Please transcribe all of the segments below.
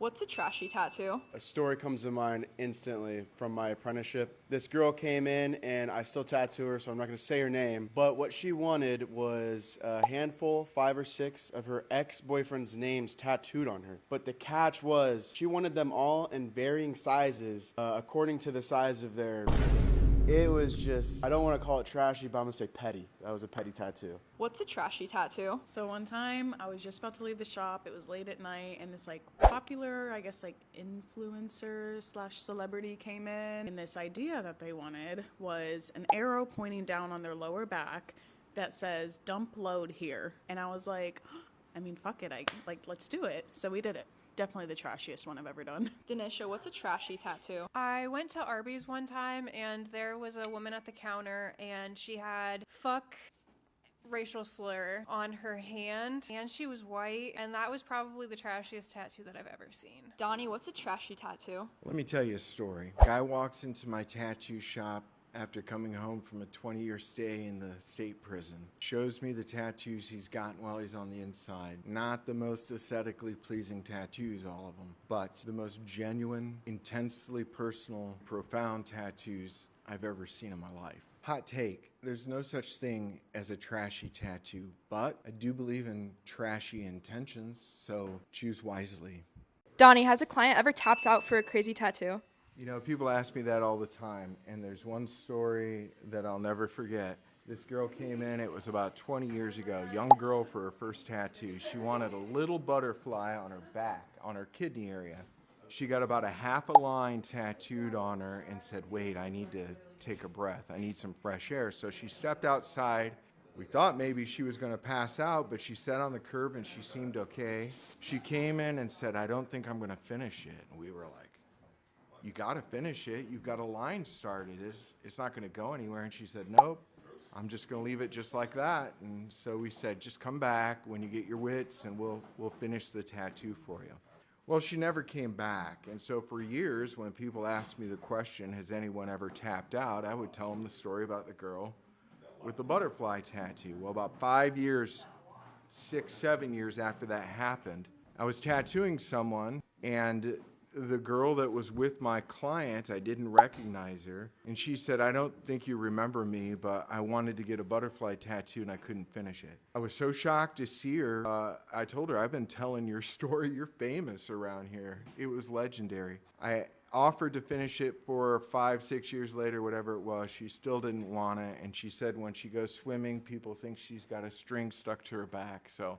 What's a trashy tattoo? A story comes to mind instantly from my apprenticeship. This girl came in and I still tattoo her, so I'm not going to say her name. But what she wanted was a handful, 5 or 6, of her ex-boyfriend's names tattooed on her. But the catch was she wanted them all in varying sizes according to the size of their... It was just, I don't want to call it trashy, but I'm going to say petty. That was a petty tattoo. What's a trashy tattoo? So one time I was just about to leave the shop. It was late at night and this popular, influencer / celebrity came in. And this idea that they wanted was an arrow pointing down on their lower back that says dump load here. And I was like, fuck it. Let's do it. So we did it. Definitely the trashiest one I've ever done. Denisha, what's a trashy tattoo? I went to Arby's one time and there was a woman at the counter and she had fuck racial slur on her hand and she was white, and that was probably the trashiest tattoo that I've ever seen. Donnie, what's a trashy tattoo? Let me tell you a story. Guy walks into my tattoo shop after coming home from a 20-year stay in the state prison. Shows me the tattoos he's gotten while he's on the inside. Not the most aesthetically pleasing tattoos, all of them, but the most genuine, intensely personal, profound tattoos I've ever seen in my life. Hot take, there's no such thing as a trashy tattoo, but I do believe in trashy intentions, so choose wisely. Donnie, has a client ever tapped out for a crazy tattoo? You know, people ask me that all the time, and there's one story that I'll never forget. This girl came in, it was about 20 years ago, young girl for her first tattoo. She wanted a little butterfly on her back, on her kidney area. She got about a half a line tattooed on her and said, wait, I need to take a breath. I need some fresh air. So she stepped outside. We thought maybe she was going to pass out, but she sat on the curb and she seemed okay. She came in and said, I don't think I'm going to finish it. And we were like, you got to finish it. You've got a line started. It's not going to go anywhere. And she said, nope, I'm just going to leave it just like that. And so we said, just come back when you get your wits and we'll finish the tattoo for you. Well, she never came back. And so for years, when people asked me the question, has anyone ever tapped out, I would tell them the story about the girl with the butterfly tattoo. Well, about 5 years, 6, 7 years after that happened, I was tattooing someone, and the girl that was with my client, I didn't recognize her, and she said, I don't think you remember me, but I wanted to get a butterfly tattoo and I couldn't finish it. I was so shocked to see her. I told her, I've been telling your story. You're famous around here. It was legendary. I offered to finish it for 5, 6 years later, whatever it was. She still didn't want it, and she said when she goes swimming, people think she's got a string stuck to her back. So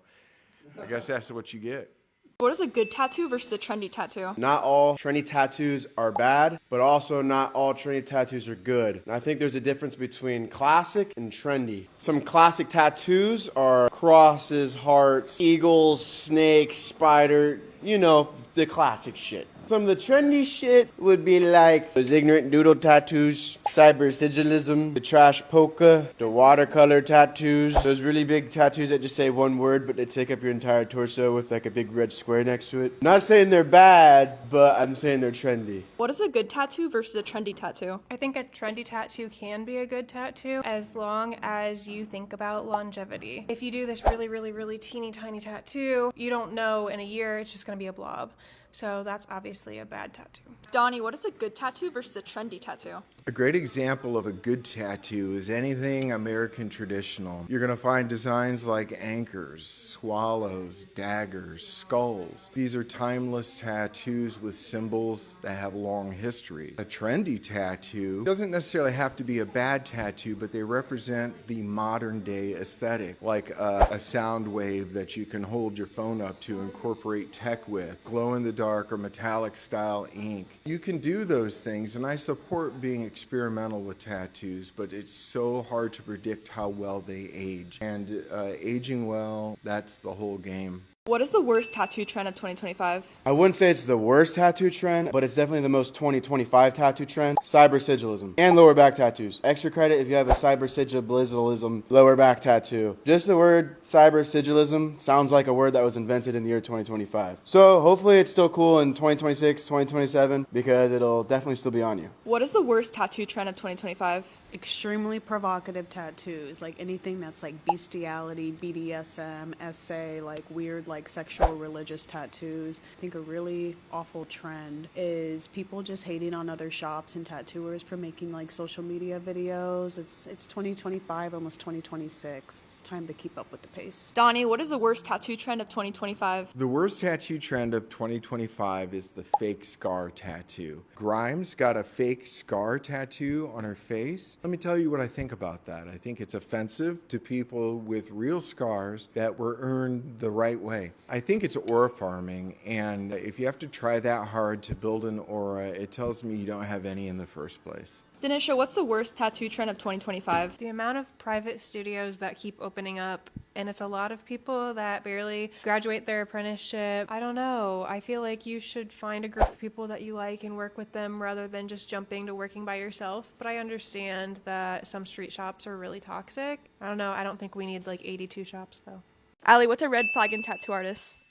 I guess that's what you get. What is a good tattoo versus a trendy tattoo? Not all trendy tattoos are bad, but also not all trendy tattoos are good. And I think there's a difference between classic and trendy. Some classic tattoos are crosses, hearts, eagles, snakes, spider, the classic shit. Some of the trendy shit would be like those ignorant doodle tattoos, cyber sigilism, the trash polka, the watercolor tattoos, those really big tattoos that just say one word but they take up your entire torso with like a big red square next to it. Not saying they're bad, but I'm saying they're trendy. What is a good tattoo versus a trendy tattoo? I think a trendy tattoo can be a good tattoo as long as you think about longevity. If you do this really, really, really teeny tiny tattoo, you don't know in a year it's just going to be a blob. So that's obviously a bad tattoo. Donnie, what is a good tattoo versus a trendy tattoo? A great example of a good tattoo is anything American traditional. You're going to find designs like anchors, swallows, daggers, skulls. These are timeless tattoos with symbols that have long history. A trendy tattoo doesn't necessarily have to be a bad tattoo, but they represent the modern day aesthetic, like a sound wave that you can hold your phone up to, incorporate tech with, glow in the dark or metallic style ink. You can do those things, and I support being experimental with tattoos, but it's so hard to predict how well they age. And aging well, that's the whole game. What is the worst tattoo trend of 2025? I wouldn't say it's the worst tattoo trend, but it's definitely the most 2025 tattoo trend. Cyber sigilism and lower back tattoos. Extra credit if you have a cyber sigilism lower back tattoo. Just the word cyber sigilism sounds like a word that was invented in the year 2025. So hopefully it's still cool in 2026, 2027, because it'll definitely still be on you. What is the worst tattoo trend of 2025? Extremely provocative tattoos, like anything that's like bestiality, BDSM, SA, like weird like sexual religious tattoos. I think a really awful trend is people just hating on other shops and tattooers for making like social media videos. It's 2025, almost 2026. It's time to keep up with the pace. Donnie, what is the worst tattoo trend of 2025? The worst tattoo trend of 2025 is the fake scar tattoo. Grimes got a fake scar tattoo on her face. Let me tell you what I think about that. I think it's offensive to people with real scars that were earned the right way. I think it's aura farming, and if you have to try that hard to build an aura, it tells me you don't have any in the first place. Danisha, what's the worst tattoo trend of 2025? The amount of private studios that keep opening up, and it's a lot of people that barely graduate their apprenticeship. I don't know. I feel like you should find a group of people that you like and work with them rather than just jumping to working by yourself. But I understand that some street shops are really toxic. I don't know. I don't think we need like 82 shops though. Allie, what's a red flag in tattoo artists?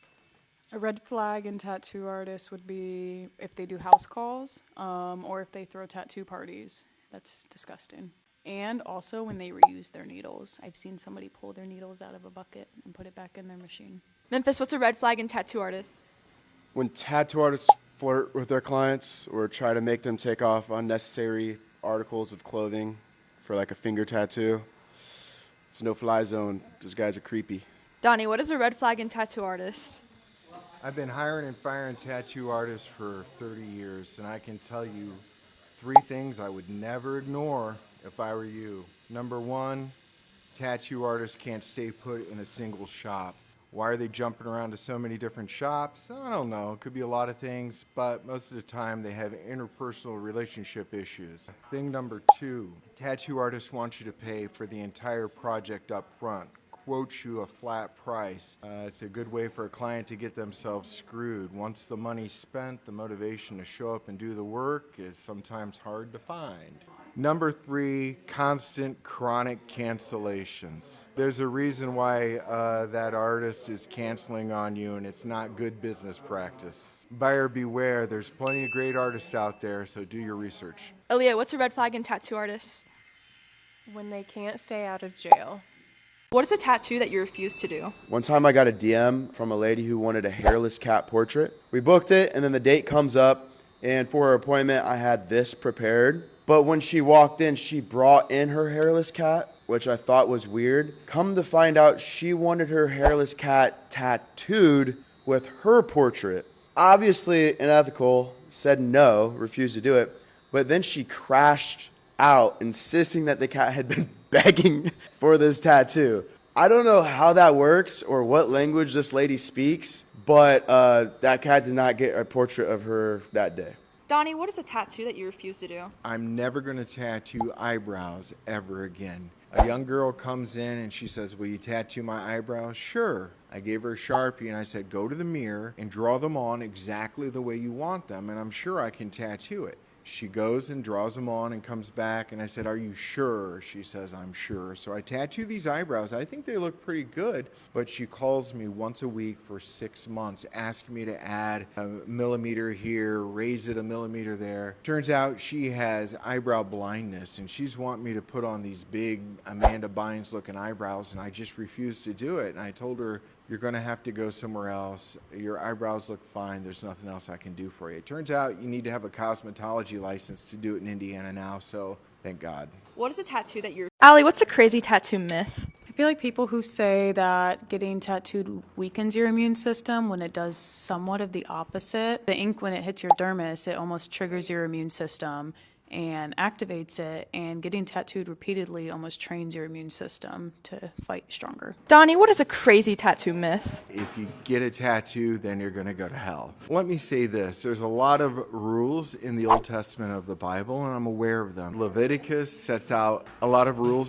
A red flag in tattoo artists would be if they do house calls, or if they throw tattoo parties. That's disgusting. And also when they reuse their needles. I've seen somebody pull their needles out of a bucket and put it back in their machine. Memphis, what's a red flag in tattoo artists? When tattoo artists flirt with their clients or try to make them take off unnecessary articles of clothing for like a finger tattoo, it's a no-fly zone. Those guys are creepy. Donnie, what is a red flag in tattoo artists? I've been hiring and firing tattoo artists for 30 years, and I can tell you 3 things I would never ignore if I were you. Number 1, tattoo artists can't stay put in a single shop. Why are they jumping around to so many different shops? I don't know. It could be a lot of things, but most of the time they have interpersonal relationship issues. Thing number 2, tattoo artists want you to pay for the entire project up front. Quote you a flat price. It's a good way for a client to get themselves screwed. Once the money's spent, the motivation to show up and do the work is sometimes hard to find. Number 3, constant chronic cancellations. There's a reason why that artist is canceling on you, and it's not good business practice. Buyer beware, there's plenty of great artists out there, so do your research. Aaliyah, what's a red flag in tattoo artists? When they can't stay out of jail. What is a tattoo that you refuse to do? One time I got a DM from a lady who wanted a hairless cat portrait. We booked it, and then the date comes up, and for her appointment, I had this prepared. But when she walked in, she brought in her hairless cat, which I thought was weird. Come to find out, she wanted her hairless cat tattooed with her portrait. Obviously unethical, said no, refused to do it. But then she crashed out, insisting that the cat had been begging for this tattoo. I don't know how that works or what language this lady speaks, but that cat did not get a portrait of her that day. Donnie, what is a tattoo that you refuse to do? I'm never going to tattoo eyebrows ever again. A young girl comes in and she says, will you tattoo my eyebrows? Sure. I gave her a Sharpie and I said, go to the mirror and draw them on exactly the way you want them, and I'm sure I can tattoo it. She goes and draws them on and comes back, and I said, are you sure? She says, I'm sure. So I tattoo these eyebrows. I think they look pretty good, but she calls me once a week for 6 months, asking me to add a millimeter here, raise it a millimeter there. Turns out she has eyebrow blindness, and she's wanting me to put on these big Amanda Bynes looking eyebrows, and I just refused to do it. And I told her, you're going to have to go somewhere else. Your eyebrows look fine. There's nothing else I can do for you. It turns out you need to have a cosmetology license to do it in Indiana now, so thank God. What is a tattoo that you're... Allie, what's a crazy tattoo myth? I feel like people who say that getting tattooed weakens your immune system when it does somewhat of the opposite. The ink, when it hits your dermis, it almost triggers your immune system and activates it, and getting tattooed repeatedly almost trains your immune system to fight stronger. Donnie, what is a crazy tattoo myth? If you get a tattoo, then you're going to go to hell. Let me say this. There's a lot of rules in the Old Testament of the Bible, and I'm aware of them. Leviticus sets out a lot of rules